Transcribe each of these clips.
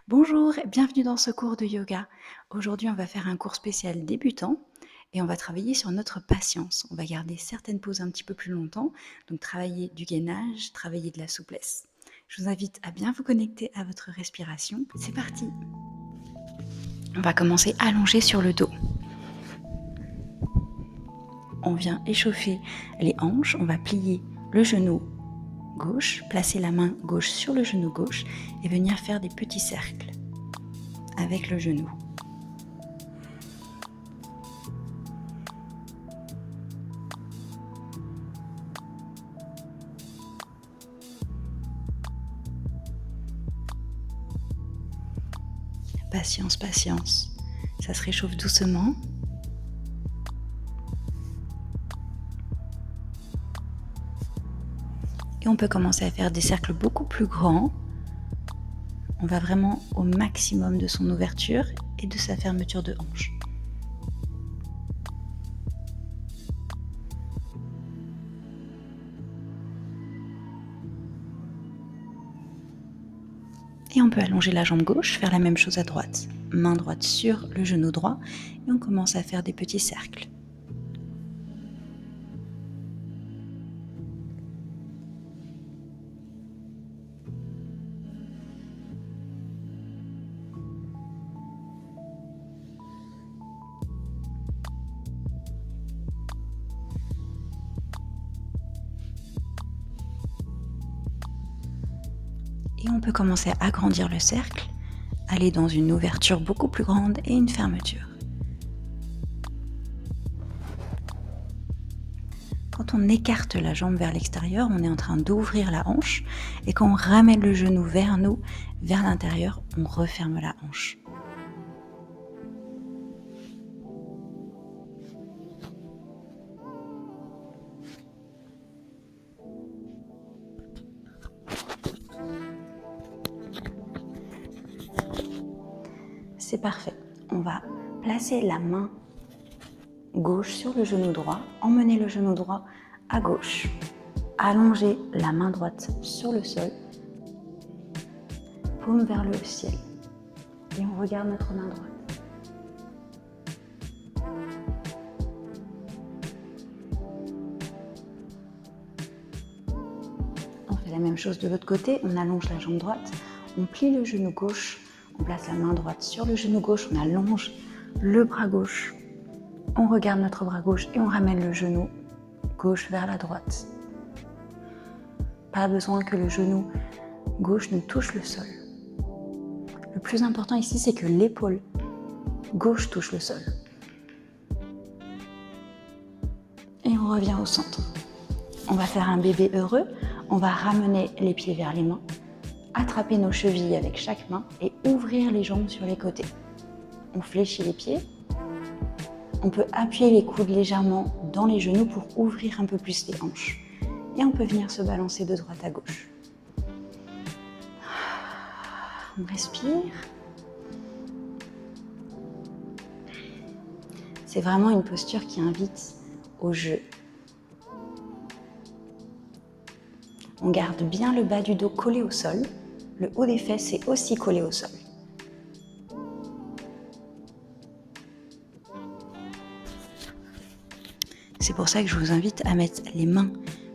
Bonjour, bienvenue dans ce cours de yoga. Aujourd'hui, on va faire un cours spécial débutant et on va travailler sur notre patience. On va garder certaines poses un petit peu plus longtemps, donc travailler du gainage, travailler de la souplesse. Je vous invite à bien vous connecter à votre respiration. C'est parti. On va commencer allongé sur le dos. On vient échauffer les hanches, on va plier le genou gauche, placer la main gauche sur le genou gauche et venir faire des petits cercles avec le genou. Patience, patience. Ça se réchauffe doucement. Et on peut commencer à faire des cercles beaucoup plus grands. On va vraiment au maximum de son ouverture et de sa fermeture de hanche. Et on peut allonger la jambe gauche, faire la même chose à droite. Main droite sur le genou droit et on commence à faire des petits cercles. Et on peut commencer à agrandir le cercle, aller dans une ouverture beaucoup plus grande et une fermeture. Quand on écarte la jambe vers l'extérieur, on est en train d'ouvrir la hanche et quand on ramène le genou vers nous, vers l'intérieur, on referme la hanche. C'est parfait. On va placer la main gauche sur le genou droit, emmener le genou droit à gauche, allonger la main droite sur le sol, paume vers le ciel et on regarde notre main droite. On fait la même chose de l'autre côté, on allonge la jambe droite, on plie le genou gauche, on place la main droite sur le genou gauche, on allonge le bras gauche, on regarde notre bras gauche et on ramène le genou gauche vers la droite. Pas besoin que le genou gauche ne touche le sol. Le plus important ici, c'est que l'épaule gauche touche le sol. Et on revient au centre. On va faire un bébé heureux. On va ramener les pieds vers les mains, attraper nos chevilles avec chaque main et ouvrir les jambes sur les côtés. On fléchit les pieds. On peut appuyer les coudes légèrement dans les genoux pour ouvrir un peu plus les hanches. Et on peut venir se balancer de droite à gauche. On respire. C'est vraiment une posture qui invite au jeu. On garde bien le bas du dos collé au sol. Le haut des fesses est aussi collé au sol. C'est pour ça que je vous invite à mettre les mains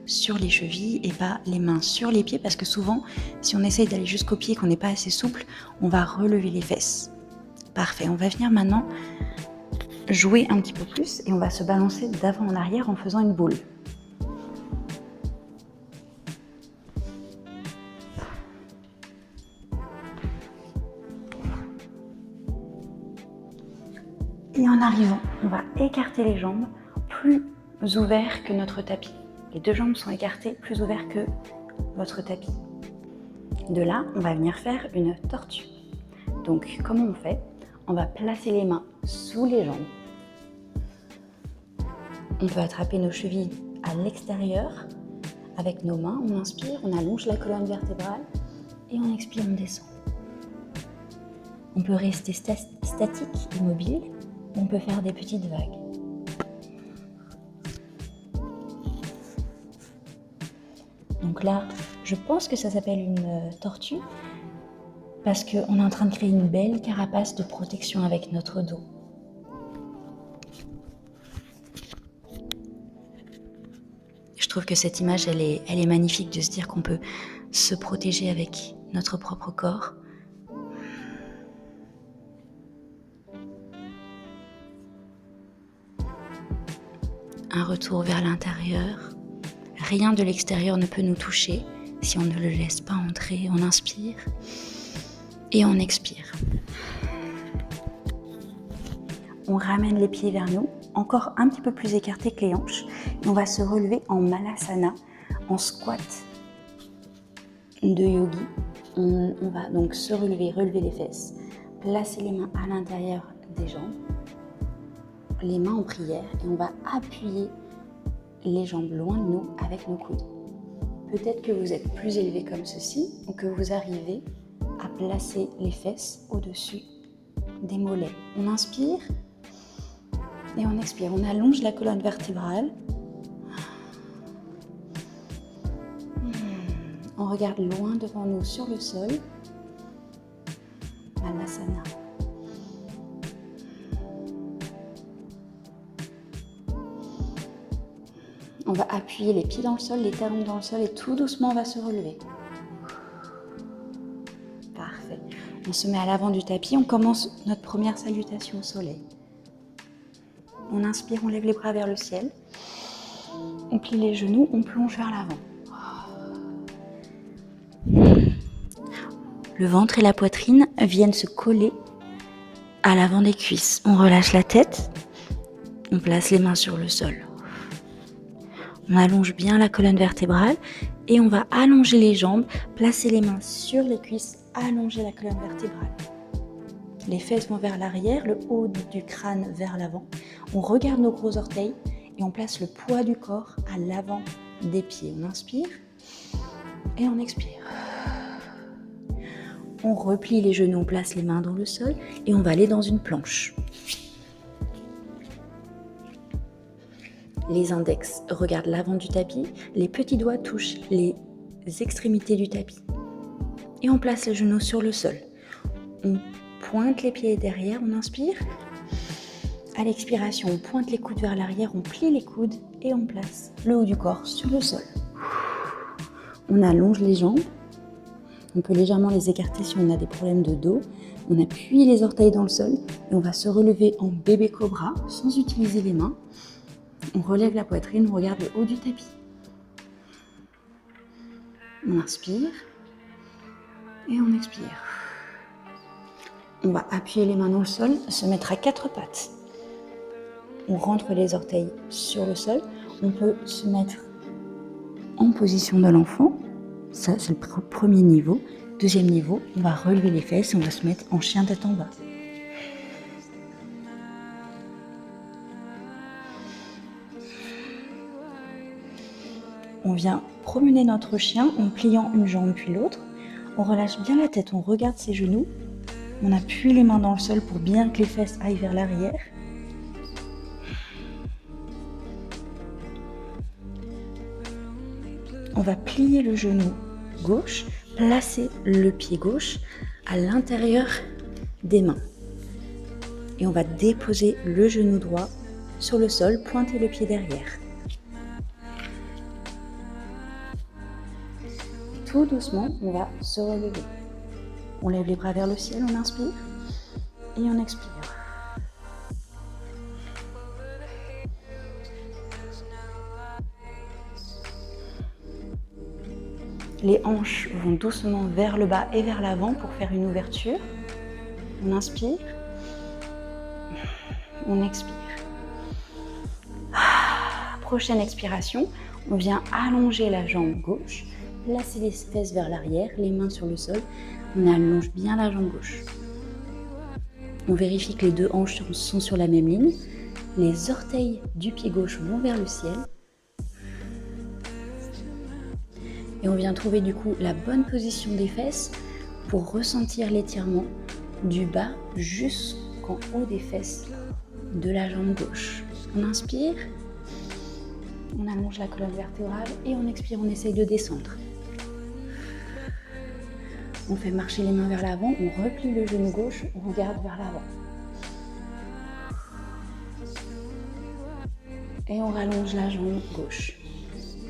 sur les chevilles et pas les mains sur les pieds parce que souvent, si on essaye d'aller jusqu'aux pieds et qu'on n'est pas assez souple, on va relever les fesses. Parfait, on va venir maintenant jouer un petit peu plus et on va se balancer d'avant en arrière en faisant une boule. Et en arrivant, on va écarter les jambes plus ouvertes que notre tapis. Les deux jambes sont écartées, plus ouvertes que votre tapis. De là, on va venir faire une tortue. Donc, comment on fait? On va placer les mains sous les jambes. On peut attraper nos chevilles à l'extérieur. Avec nos mains, on inspire, on allonge la colonne vertébrale et on expire, on descend. On peut rester statique, immobile. On peut faire des petites vagues. Donc là, je pense que ça s'appelle une tortue. parce qu'on est en train de créer une belle carapace de protection avec notre dos. Je trouve que cette image, elle est magnifique de se dire qu'on peut se protéger avec notre propre corps. Un retour vers l'intérieur. Rien de l'extérieur ne peut nous toucher si on ne le laisse pas entrer. On inspire et on expire. On ramène les pieds vers nous, encore un petit peu plus écartés que les hanches. Et on va se relever en Malasana, en squat de yogi. On va donc se relever les fesses, placer les mains à l'intérieur des jambes, les mains en prière, et on va appuyer les jambes loin de nous avec nos coudes. Peut-être que vous êtes plus élevé comme ceci, ou que vous arrivez à placer les fesses au-dessus des mollets. On inspire et on expire. On allonge la colonne vertébrale. On regarde loin devant nous sur le sol. Malasana. On va appuyer les pieds dans le sol, les talons dans le sol, et tout doucement on va se relever. Parfait. On se met à l'avant du tapis, on commence notre première salutation au soleil. On inspire, on lève les bras vers le ciel. On plie les genoux, on plonge vers l'avant. Le ventre et la poitrine viennent se coller à l'avant des cuisses. On relâche la tête, on place les mains sur le sol. On allonge bien la colonne vertébrale et on va allonger les jambes, placer les mains sur les cuisses, allonger la colonne vertébrale. Les fesses vont vers l'arrière, le haut du crâne vers l'avant. On regarde nos gros orteils et on place le poids du corps à l'avant des pieds. On inspire et on expire. On replie les genoux, on place les mains dans le sol et on va aller dans une planche. Les index regardent l'avant du tapis, les petits doigts touchent les extrémités du tapis. Et on place les genoux sur le sol. On pointe les pieds derrière, on inspire. À l'expiration, on pointe les coudes vers l'arrière, on plie les coudes et on place le haut du corps sur le sol. On allonge les jambes. On peut légèrement les écarter si on a des problèmes de dos. On appuie les orteils dans le sol et on va se relever en bébé cobra sans utiliser les mains. On relève la poitrine, on regarde le haut du tapis. On inspire et on expire. On va appuyer les mains dans le sol, se mettre à quatre pattes. On rentre les orteils sur le sol. On peut se mettre en position de l'enfant. Ça, c'est le premier niveau. Deuxième niveau, on va relever les fesses et on va se mettre en chien tête en bas. On vient promener notre chien en pliant une jambe puis l'autre. On relâche bien la tête, on regarde ses genoux. On appuie les mains dans le sol pour bien que les fesses aillent vers l'arrière. On va plier le genou gauche, placer le pied gauche à l'intérieur des mains. Et on va déposer le genou droit sur le sol, pointer le pied derrière. Tout doucement, on va se relever. On lève les bras vers le ciel, on inspire et on expire. Les hanches vont doucement vers le bas et vers l'avant pour faire une ouverture. On inspire, on expire. Prochaine expiration, on vient allonger la jambe gauche, placer les fesses vers l'arrière, les mains sur le sol. On allonge bien la jambe gauche. On vérifie que les deux hanches sont sur la même ligne. Les orteils du pied gauche vont vers le ciel. Et on vient trouver du coup la bonne position des fesses pour ressentir l'étirement du bas jusqu'en haut des fesses de la jambe gauche. On inspire, on allonge la colonne vertébrale et on expire, on essaye de descendre. On fait marcher les mains vers l'avant, on replie le genou gauche, on regarde vers l'avant. Et on rallonge la jambe gauche,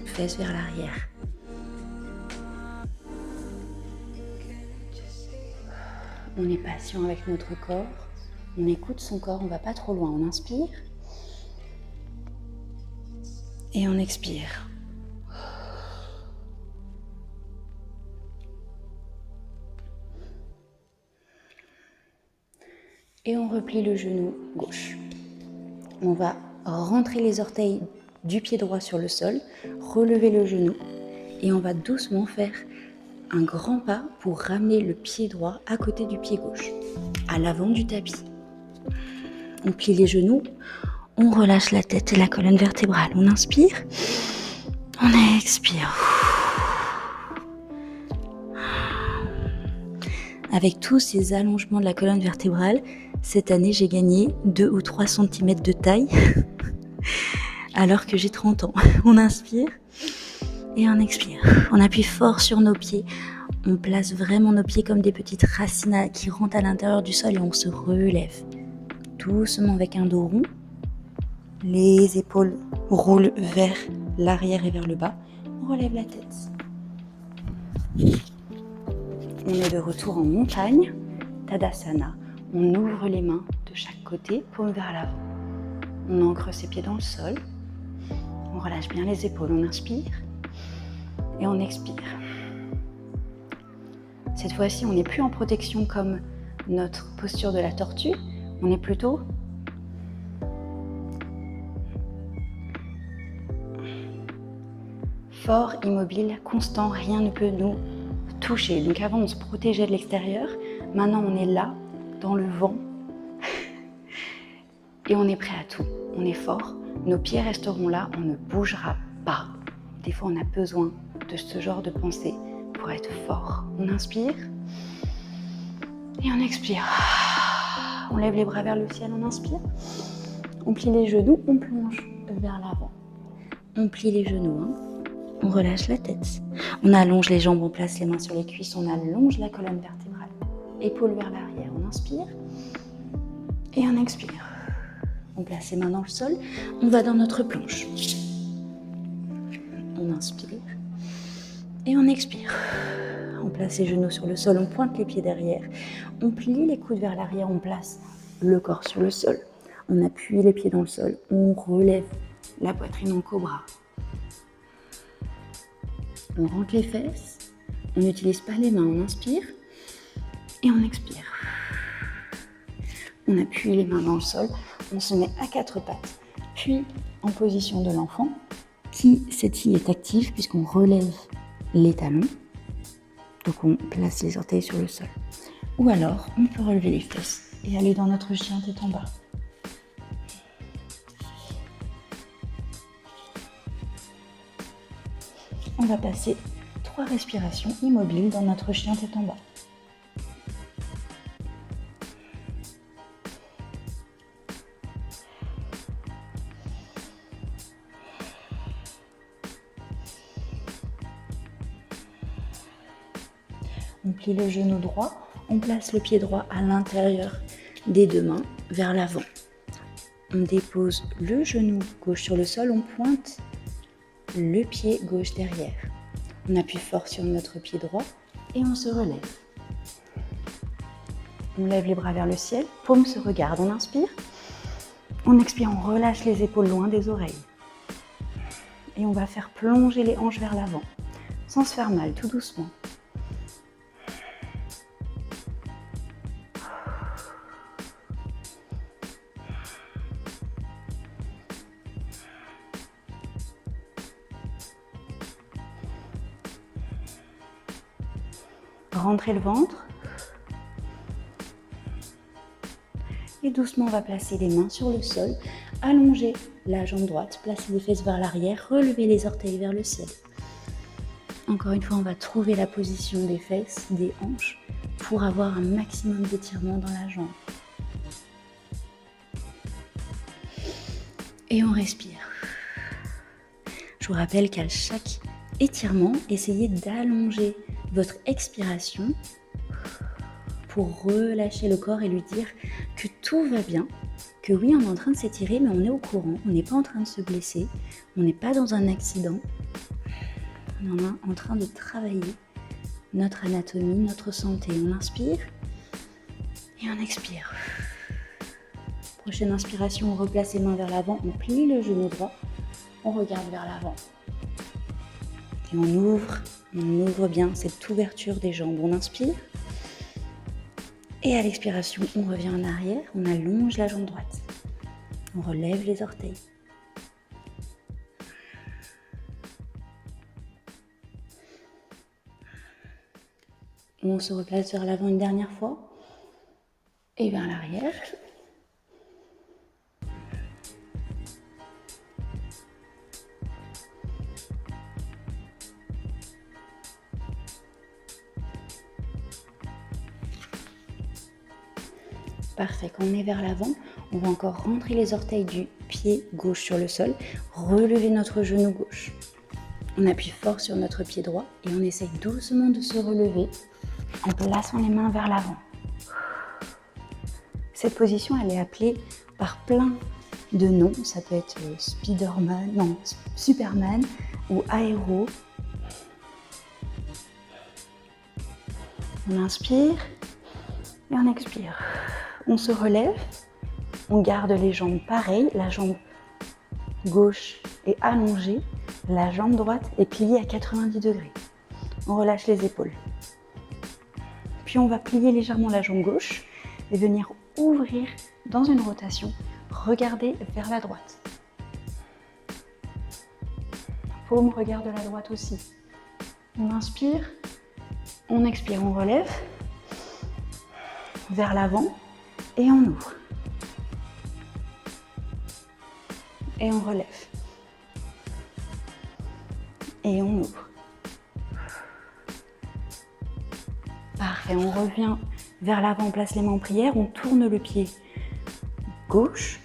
fesse vers l'arrière. On est patient avec notre corps, on écoute son corps, on ne va pas trop loin. On inspire et on expire. Et on replie le genou gauche. On va rentrer les orteils du pied droit sur le sol, relever le genou et on va doucement faire un grand pas pour ramener le pied droit à côté du pied gauche, à l'avant du tapis. On plie les genoux, on relâche la tête et la colonne vertébrale. On inspire, on expire. Avec tous ces allongements de la colonne vertébrale, cette année j'ai gagné 2 ou 3 cm de taille alors que j'ai 30 ans. On inspire et on expire. On appuie fort sur nos pieds. On place vraiment nos pieds comme des petites racines qui rentrent à l'intérieur du sol et on se relève. Doucement avec un dos rond. Les épaules roulent vers l'arrière et vers le bas. On relève la tête. On est de retour en montagne. Tadasana. On ouvre les mains de chaque côté, paume vers l'avant. On ancre ses pieds dans le sol. On relâche bien les épaules. On inspire. Et on expire. Cette fois-ci, on n'est plus en protection comme notre posture de la tortue. On est plutôt fort, immobile, constant. Rien ne peut nous toucher. Donc avant, on se protégeait de l'extérieur. Maintenant, on est là, dans le vent. Et on est prêt à tout. On est fort. Nos pieds resteront là. On ne bougera pas. Des fois, on a besoin de ce genre de pensée pour être fort. On inspire et on expire. On lève les bras vers le ciel, on inspire. On plie les genoux, on plonge vers l'avant. On plie les genoux, on relâche la tête. On allonge les jambes, on place les mains sur les cuisses, on allonge la colonne vertébrale. Épaules vers l'arrière, on inspire et on expire. On place les mains dans le sol, on va dans notre planche. On inspire et on expire. On place les genoux sur le sol, on pointe les pieds derrière. On plie les coudes vers l'arrière, on place le corps sur le sol. On appuie les pieds dans le sol, on relève la poitrine en cobra. On rentre les fesses, on n'utilise pas les mains, on inspire et on expire. On appuie les mains dans le sol, on se met à 4 pattes, puis en position de l'enfant, qui cette-ci est active puisqu'on relève les talons, donc on place les orteils sur le sol. Ou alors, on peut relever les fesses et aller dans notre chien tête en bas. On va passer 3 respirations immobiles dans notre chien tête en bas. On plie le genou droit, on place le pied droit à l'intérieur des 2 mains vers l'avant. On dépose le genou gauche sur le sol, on pointe le pied gauche derrière. On appuie fort sur notre pied droit et on se relève. On lève les bras vers le ciel, paume se regarde, on inspire. On expire, on relâche les épaules loin des oreilles. Et on va faire plonger les hanches vers l'avant, sans se faire mal, tout doucement. Rentrez le ventre. Et doucement, on va placer les mains sur le sol, allonger la jambe droite, placer les fesses vers l'arrière, relever les orteils vers le ciel. Encore une fois, on va trouver la position des fesses, des hanches, pour avoir un maximum d'étirement dans la jambe. Et on respire. Je vous rappelle qu'à chaque étirement, essayez d'allonger votre expiration pour relâcher le corps et lui dire que tout va bien, que oui, on est en train de s'étirer, mais on est au courant, on n'est pas en train de se blesser, on n'est pas dans un accident, on est en train de travailler notre anatomie, notre santé. On inspire et on expire. Prochaine inspiration, on replace les mains vers l'avant, on plie le genou droit, on regarde vers l'avant. Et on ouvre bien cette ouverture des jambes. On inspire. Et à l'expiration, on revient en arrière, on allonge la jambe droite. On relève les orteils. On se replace vers l'avant une dernière fois. Et vers l'arrière. Parfait, quand on est vers l'avant, on va encore rentrer les orteils du pied gauche sur le sol, relever notre genou gauche. On appuie fort sur notre pied droit et on essaye doucement de se relever en plaçant les mains vers l'avant. Cette position, elle est appelée par plein de noms. Ça peut être Superman ou aéro. On inspire et on expire. On se relève, on garde les jambes pareilles, la jambe gauche est allongée, la jambe droite est pliée à 90 degrés. On relâche les épaules. Puis on va plier légèrement la jambe gauche et venir ouvrir dans une rotation, regarder vers la droite. Paume regarde la droite aussi. On inspire, on expire, on relève vers l'avant. Et on ouvre. Et on relève. Et on ouvre. Parfait, on revient vers l'avant, on place les mains en prière, on tourne le pied gauche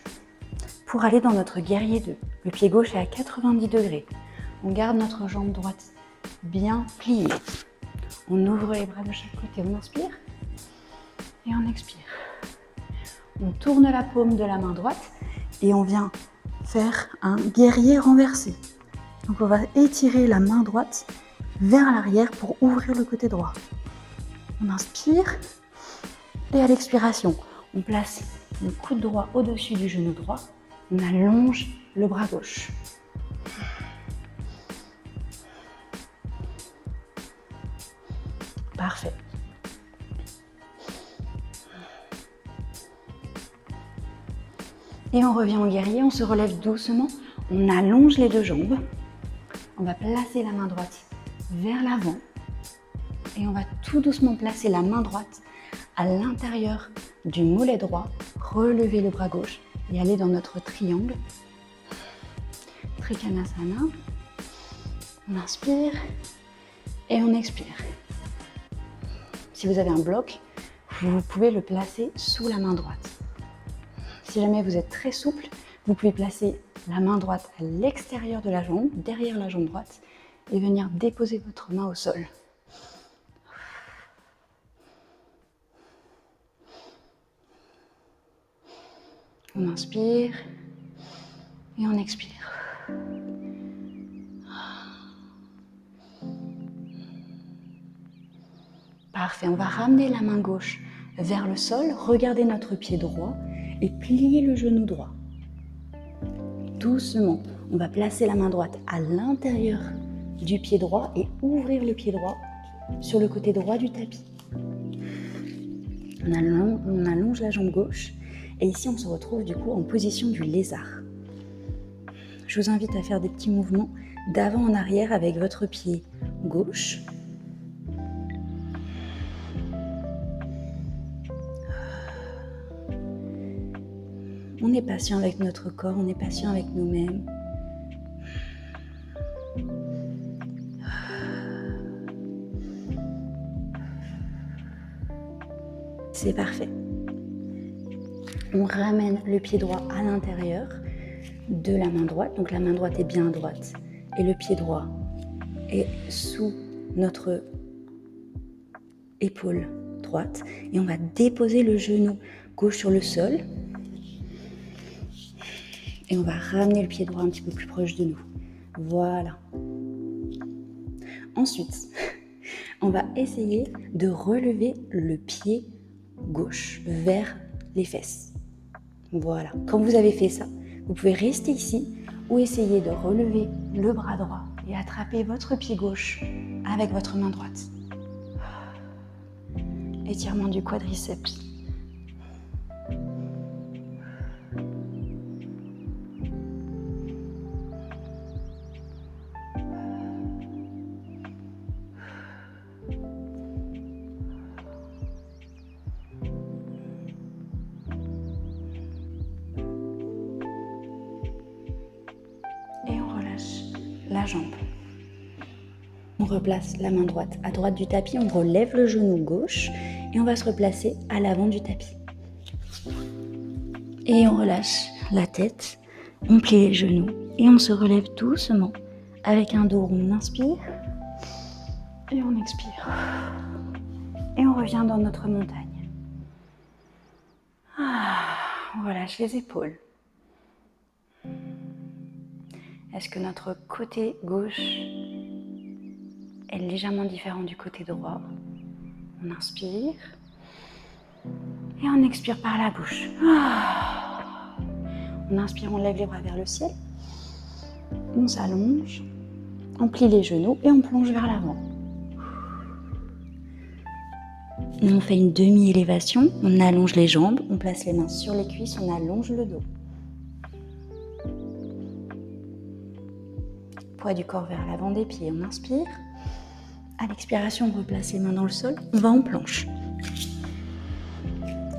pour aller dans notre guerrier 2. Le pied gauche est à 90 degrés. On garde notre jambe droite bien pliée. On ouvre les bras de chaque côté, on inspire et on expire. On tourne la paume de la main droite et on vient faire un guerrier renversé. Donc on va étirer la main droite vers l'arrière pour ouvrir le côté droit. On inspire et à l'expiration, on place le coude droit au-dessus du genou droit. On allonge le bras gauche. Parfait. Et on revient en guerrier, on se relève doucement, on allonge les deux jambes. On va placer la main droite vers l'avant et on va tout doucement placer la main droite à l'intérieur du mollet droit, relever le bras gauche et aller dans notre triangle. Trikonasana. On inspire et on expire. Si vous avez un bloc, vous pouvez le placer sous la main droite. Si jamais vous êtes très souple, vous pouvez placer la main droite à l'extérieur de la jambe, derrière la jambe droite, et venir déposer votre main au sol. On inspire et on expire. Parfait, on va ramener la main gauche vers le sol, regarder notre pied droit et plier le genou droit. Doucement, on va placer la main droite à l'intérieur du pied droit et ouvrir le pied droit sur le côté droit du tapis. On allonge la jambe gauche et ici on se retrouve du coup en position du lézard. Je vous invite à faire des petits mouvements d'avant en arrière avec votre pied gauche. On est patient avec notre corps, on est patient avec nous-mêmes. C'est parfait. On ramène le pied droit à l'intérieur de la main droite. Donc la main droite est bien à droite et le pied droit est sous notre épaule droite et on va déposer le genou gauche sur le sol. Et on va ramener le pied droit un petit peu plus proche de nous. Voilà. Ensuite, on va essayer de relever le pied gauche vers les fesses. Voilà. Quand vous avez fait ça, vous pouvez rester ici ou essayer de relever le bras droit et attraper votre pied gauche avec votre main droite. Étirement du quadriceps. La jambe. On replace la main droite à droite du tapis, on relève le genou gauche et on va se replacer à l'avant du tapis. Et on relâche la tête, on plie les genoux et on se relève doucement avec un dos rond. On inspire et on expire. Et on revient dans notre montagne. On relâche les épaules. Est-ce que notre côté gauche est légèrement différent du côté droit? On inspire et on expire par la bouche. On inspire, on lève les bras vers le ciel. On s'allonge, on plie les genoux et on plonge vers l'avant. On fait une demi-élévation, on allonge les jambes, on place les mains sur les cuisses, on allonge le dos. Poids du corps vers l'avant des pieds, on inspire. À l'expiration, on replace les mains dans le sol, on va en planche.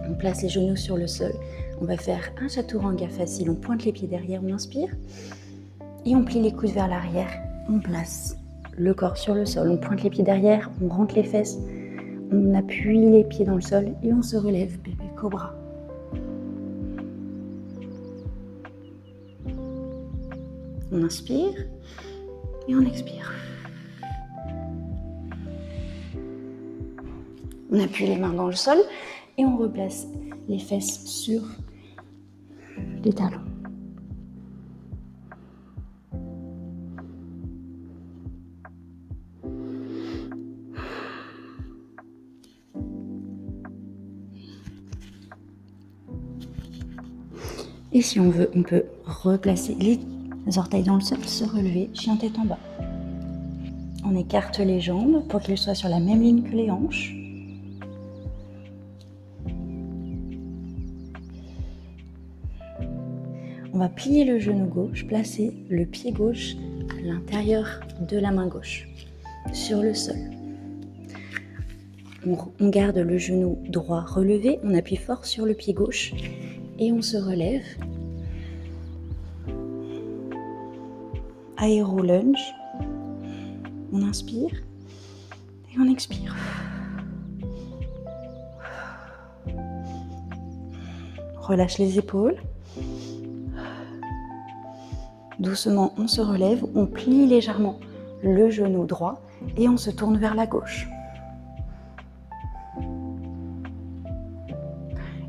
On place les genoux sur le sol, on va faire un chaturanga facile, on pointe les pieds derrière, on inspire. Et on plie les coudes vers l'arrière, on place le corps sur le sol, on pointe les pieds derrière, on rentre les fesses, on appuie les pieds dans le sol et on se relève, bébé cobra. On inspire et on expire. On appuie les mains dans le sol et on replace les fesses sur les talons. Et si on veut, on peut replacer les orteils dans le sol, se relever, chien tête en bas. On écarte les jambes pour qu'elles soient sur la même ligne que les hanches. On va plier le genou gauche, placer le pied gauche à l'intérieur de la main gauche, sur le sol. On garde le genou droit relevé, on appuie fort sur le pied gauche et on se relève. Aéro lunge. On inspire et on expire. Relâche les épaules. Doucement, on se relève, on plie légèrement le genou droit et on se tourne vers la gauche.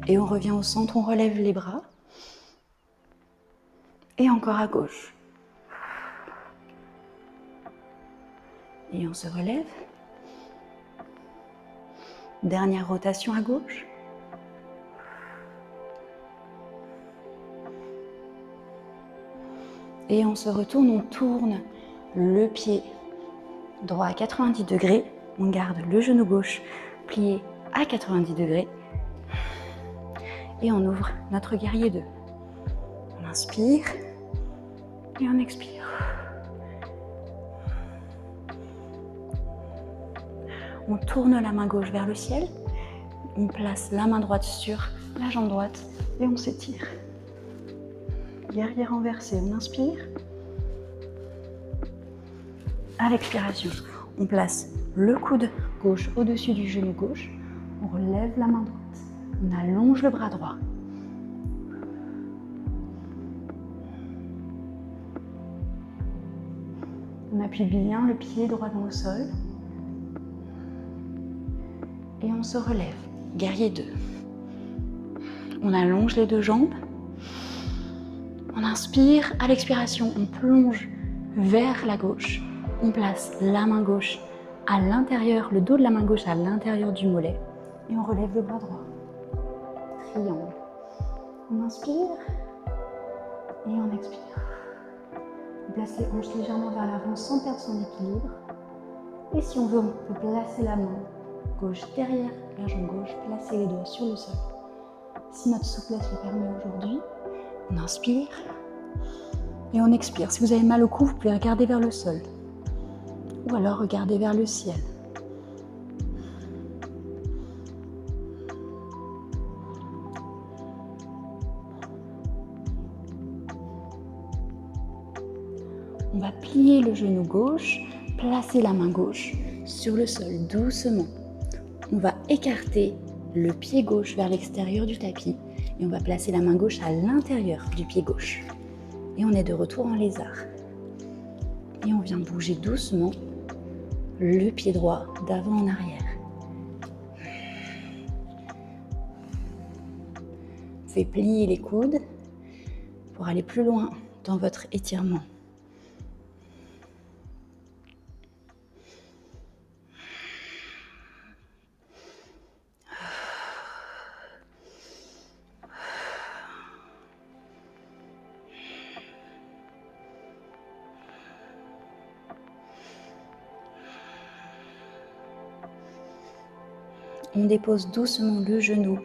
Et on revient au centre, on relève les bras. Et encore à gauche. Et on se relève. Dernière rotation à gauche. Et on se retourne, on tourne le pied droit à 90 degrés. On garde le genou gauche plié à 90 degrés. Et on ouvre notre guerrier 2. On inspire et on expire. On tourne la main gauche vers le ciel. On place la main droite sur la jambe droite et on s'étire. Guerrier renversé, on inspire. À l'expiration, on place le coude gauche au-dessus du genou gauche. On relève la main droite. On allonge le bras droit. On appuie bien le pied droit dans le sol. Et on se relève. Guerrier 2. On allonge les deux jambes. On inspire. À l'expiration, on plonge vers la gauche. On place la main gauche à l'intérieur, le dos de la main gauche à l'intérieur du mollet. Et on relève le bras droit. Triangle. On inspire et on expire. On place les hanches légèrement vers l'avant sans perdre son équilibre. Et si on veut, on peut placer la main gauche derrière la jambe gauche, placer les doigts sur le sol. Si notre souplesse le permet aujourd'hui, on inspire et on expire. Si vous avez mal au cou, vous pouvez regarder vers le sol ou alors regarder vers le ciel. On va plier le genou gauche, placer la main gauche sur le sol doucement. On va écarter le pied gauche vers l'extérieur du tapis et on va placer la main gauche à l'intérieur du pied gauche. Et on est de retour en lézard. Et on vient bouger doucement le pied droit d'avant en arrière. Vous pouvez plier les coudes pour aller plus loin dans votre étirement. On dépose doucement le genou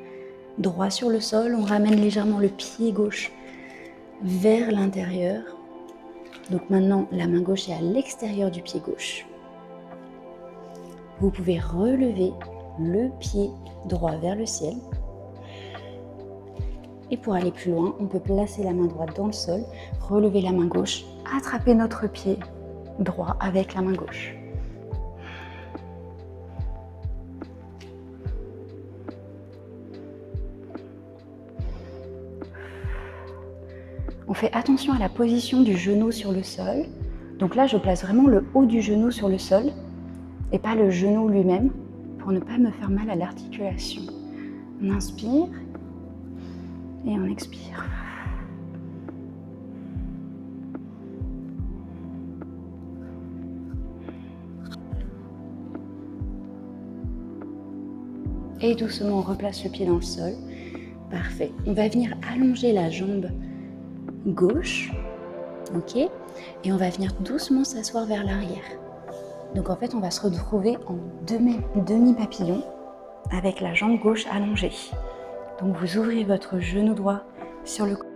droit sur le sol. On ramène légèrement le pied gauche vers l'intérieur. Donc maintenant, la main gauche est à l'extérieur du pied gauche. Vous pouvez relever le pied droit vers le ciel. Et pour aller plus loin, on peut placer la main droite dans le sol, relever la main gauche, attraper notre pied droit avec la main gauche. On fait attention à la position du genou sur le sol. Donc là, je place vraiment le haut du genou sur le sol et pas le genou lui-même pour ne pas me faire mal à l'articulation. On inspire et on expire. Et doucement, on replace le pied dans le sol. Parfait. On va venir allonger la jambe gauche, ok, et on va venir doucement s'asseoir vers l'arrière. Donc en fait, on va se retrouver en demi-papillon avec la jambe gauche allongée. Donc vous ouvrez votre genou droit sur le côté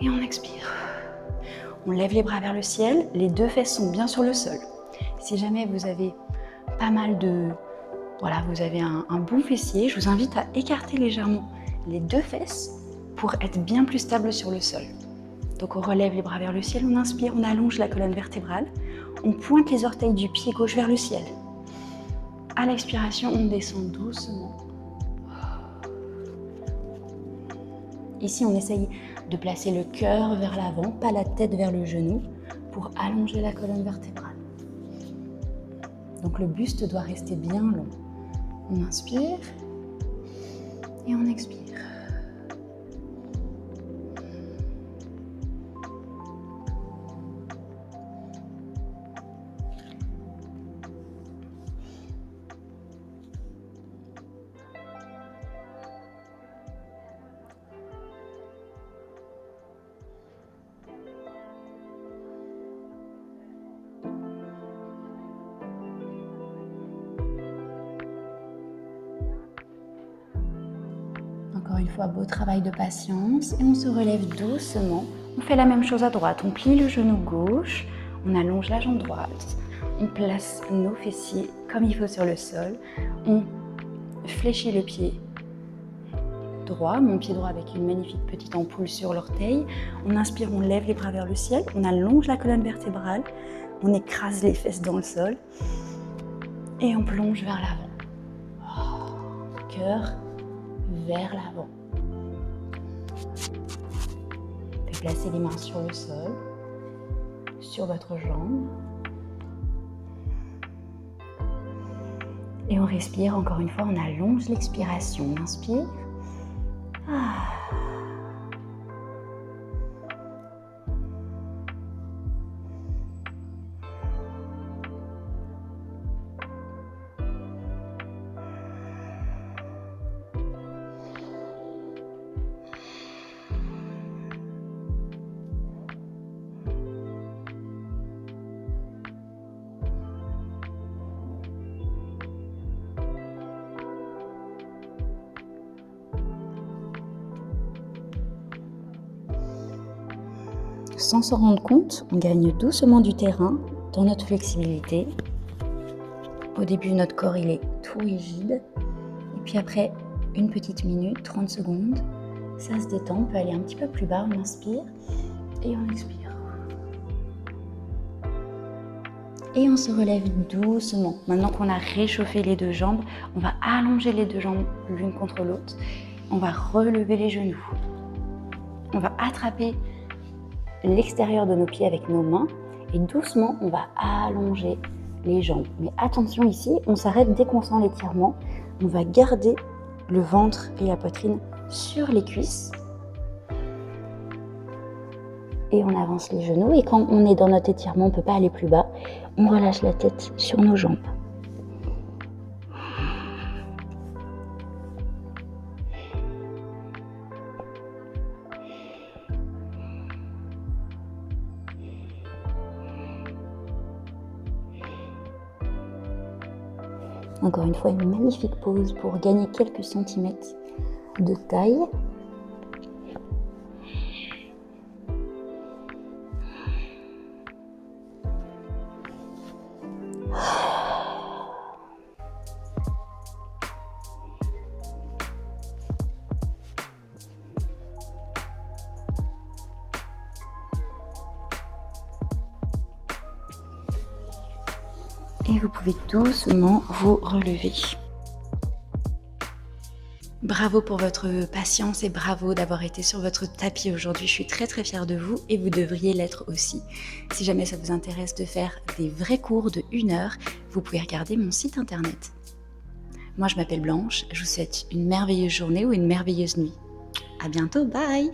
et on expire. On lève les bras vers le ciel, les deux fesses sont bien sur le sol. Si jamais vous avez pas mal de... Voilà, vous avez un bon fessier, je vous invite à écarter légèrement les deux fesses pour être bien plus stable sur le sol. Donc on relève les bras vers le ciel, on inspire, on allonge la colonne vertébrale, on pointe les orteils du pied gauche vers le ciel. À l'expiration, on descend doucement. Ici, on essaye de placer le cœur vers l'avant, pas la tête vers le genou, pour allonger la colonne vertébrale. Donc le buste doit rester bien long. On inspire et on expire. Encore une fois, beau travail de patience et on se relève doucement. On fait la même chose à droite, on plie le genou gauche, on allonge la jambe droite, on place nos fessiers comme il faut sur le sol, on fléchit le pied droit, mon pied droit avec une magnifique petite ampoule sur l'orteil. On inspire, on lève les bras vers le ciel, on allonge la colonne vertébrale, on écrase les fesses dans le sol et on plonge vers l'avant. Cœur vers l'avant. Vous pouvez placer les mains sur le sol, sur votre jambe. Et on respire, encore une fois, on allonge l'expiration. On inspire. Sans s'en rendre compte, on gagne doucement du terrain dans notre flexibilité. Au début, notre corps il est tout rigide. Et puis après, une petite minute, 30 secondes, ça se détend. On peut aller un petit peu plus bas, on inspire et on expire. Et on se relève doucement. Maintenant qu'on a réchauffé les deux jambes, on va allonger les deux jambes l'une contre l'autre. On va relever les genoux. On va attraper l'extérieur de nos pieds avec nos mains et doucement on va allonger les jambes. Mais attention ici, on s'arrête dès qu'on sent l'étirement. On va garder le ventre et la poitrine sur les cuisses et on avance les genoux. Et quand on est dans notre étirement, on ne peut pas aller plus bas. On relâche la tête sur nos jambes. Encore une fois, une magnifique pause pour gagner quelques centimètres de taille. Et vous pouvez doucement vous relever. Bravo pour votre patience et bravo d'avoir été sur votre tapis aujourd'hui. Je suis très très fière de vous et vous devriez l'être aussi. Si jamais ça vous intéresse de faire des vrais cours de 1 heure, vous pouvez regarder mon site internet. Moi je m'appelle Blanche, je vous souhaite une merveilleuse journée ou une merveilleuse nuit. À bientôt, bye!